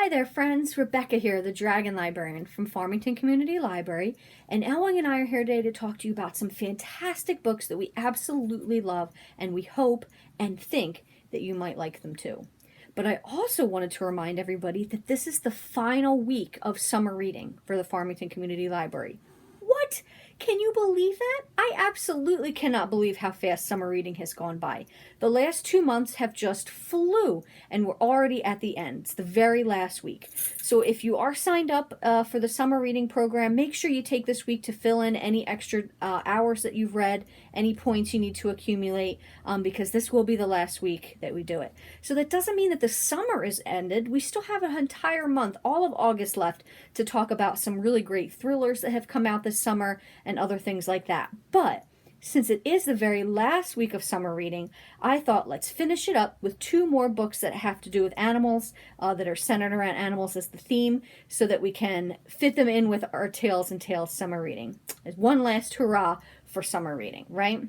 Hi there, friends. Rebecca here, the Dragon Librarian from Farmington Community Library, and Elwing and I are here today to talk to you about some fantastic books that we absolutely love, and we hope and think that you might like them too. But I also wanted to remind everybody that this is the final week of summer reading for the Farmington Community Library. What? Can you believe that? I absolutely cannot believe how fast summer reading has gone by. The last 2 months have just flew, and we're already at the end. It's the very last week. So if you are signed up for the summer reading program, make sure you take this week to fill in any extra hours that you've read, any points you need to accumulate, because this will be the last week that we do it. So that doesn't mean that the summer is ended. We still have an entire month, all of August left, to talk about some really great thrillers that have come out this summer and other things like that. But since it is the very last week of summer reading, I thought let's finish it up with 2 more books that have to do with animals, that are centered around animals as the theme, so that we can fit them in with our Tales and Tales summer reading. As one last hurrah for summer reading, right?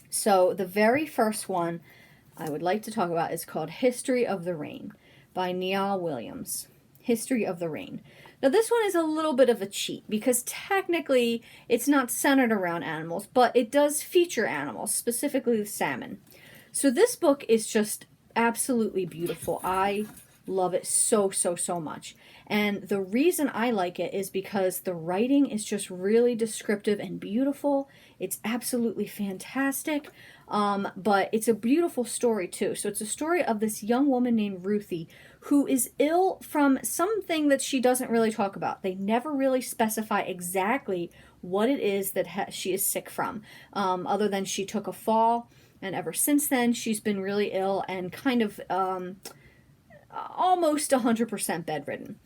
So the very first one I would like to talk about is called History of the Rain by Niall Williams. History of the Rain. Now this one is a little bit of a cheat because technically it's not centered around animals, but it does feature animals, specifically the salmon. So this book is just absolutely beautiful. I love it so much. And the reason I like it is because the writing is just really descriptive and beautiful. It's absolutely fantastic. But it's a beautiful story too. So it's a story of this young woman named Ruthie who is ill from something that she doesn't really talk about. They never really specify exactly what it is that she is sick from, other than she took a fall, and ever since then she's been really ill and kind of almost 100% bedridden.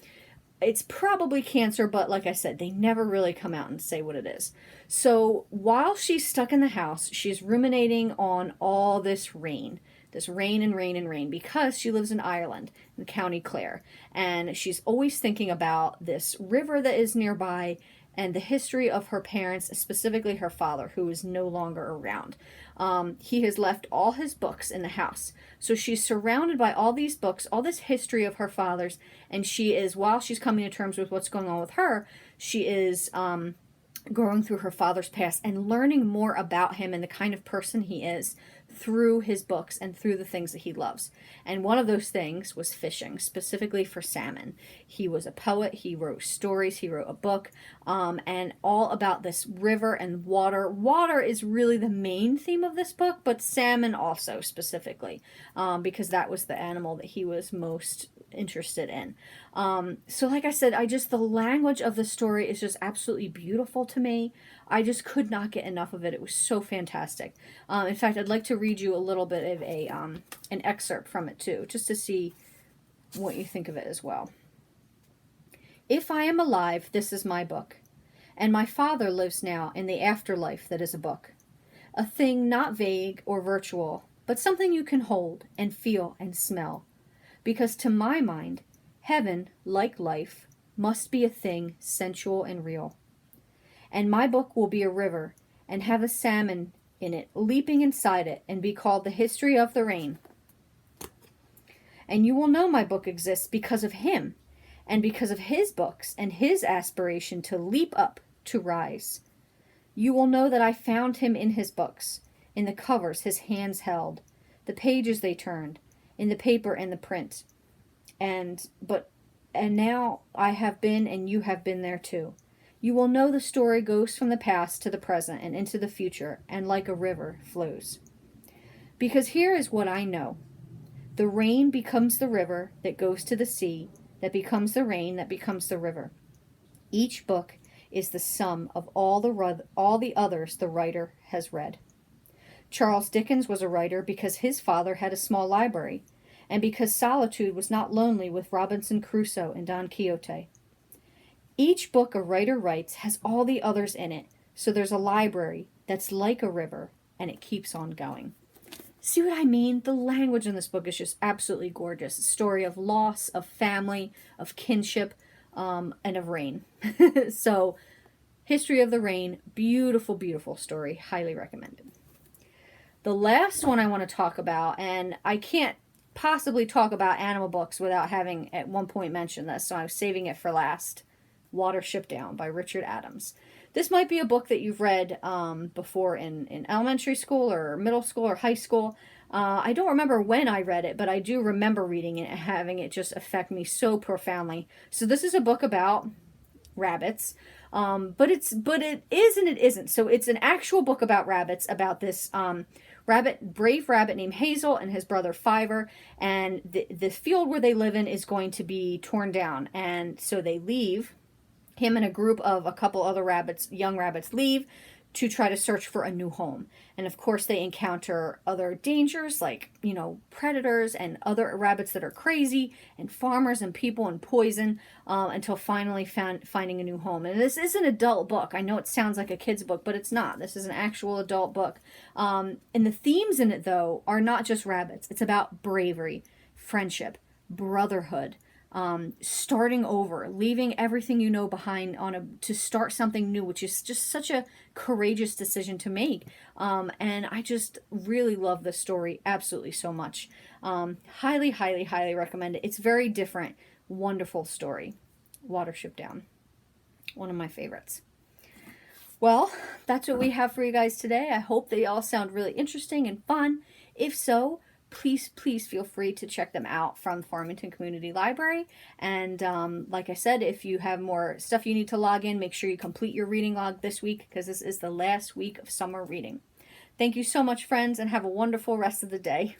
It's probably cancer, but like I said, they never really come out and say what it is. So while she's stuck in the house, she's ruminating on all this rain and rain, because she lives in Ireland, in County Clare. And she's always thinking about this river that is nearby and the history of her parents, specifically her father, who is no longer around. He has left all his books in the house. So she's surrounded by all these books, all this history of her father's, and she is, while she's coming to terms with what's going on with her, she is going through her father's past and learning more about him and the kind of person he is through his books and through the things that he loves. And one of those things was fishing, specifically for salmon. He was a poet, he wrote stories, he wrote a book, and all about this river and water. Water is really the main theme of this book, but salmon also specifically, because that was the animal that he was most interested in. So like I said, the language of the story is just absolutely beautiful to me. I just could not get enough of it. It was so fantastic. In fact, I'd like to read you a little bit of an excerpt from it too, just to see what you think of it as well. If I am alive, this is my book, and my father lives now in the afterlife that is a book, a thing not vague or virtual, but something you can hold and feel and smell, because to my mind, heaven, like life, must be a thing sensual and real. And my book will be a river, and have a salmon in it, leaping inside it, and be called The History of the Rain. And you will know my book exists because of him, and because of his books, and his aspiration to leap up, to rise. You will know that I found him in his books, in the covers his hands held, the pages they turned, in the paper and the print. And now I have been, and you have been there too. You will know the story goes from the past to the present and into the future, and like a river flows. Because here is what I know. The rain becomes the river that goes to the sea, that becomes the rain, that becomes the river. Each book is the sum of all the others the writer has read. Charles Dickens was a writer because his father had a small library, and because solitude was not lonely with Robinson Crusoe and Don Quixote. Each book a writer writes has all the others in it, so there's a library that's like a river, and it keeps on going. See what I mean? The language in this book is just absolutely gorgeous. A story of loss, of family, of kinship, and of rain. So, History of the Rain, beautiful, beautiful story. Highly recommended. The last one I want to talk about, and I can't possibly talk about animal books without having at one point mentioned this, so I was saving it for last. Watership Down by Richard Adams. This might be a book that you've read before in elementary school or middle school or high school. I don't remember when I read it, but I do remember reading it and having it just affect me so profoundly. So this is a book about rabbits, but it is and it isn't. So it's an actual book about rabbits, about this brave rabbit named Hazel and his brother Fiver, and the field where they live in is going to be torn down, and so they leave. Him and a group of a couple other rabbits, young rabbits, leave to try to search for a new home. And of course, they encounter other dangers like, predators and other rabbits that are crazy, and farmers and people and poison, until finally finding a new home. And this is an adult book. I know it sounds like a kid's book, but it's not. This is an actual adult book. And the themes in it, though, are not just rabbits. It's about bravery, friendship, brotherhood, starting over, leaving everything you know behind to start something new, which is just such a courageous decision to make. And I just really love this story absolutely so much. Highly, highly, highly recommend it. It's very different. Wonderful story. Watership Down. One of my favorites. Well, that's what we have for you guys today. I hope they all sound really interesting and fun. If so, please feel free to check them out from Farmington Community Library. And like I said, if you have more stuff you need to log in, make sure you complete your reading log this week, because this is the last week of summer reading. Thank you so much, friends, and have a wonderful rest of the day.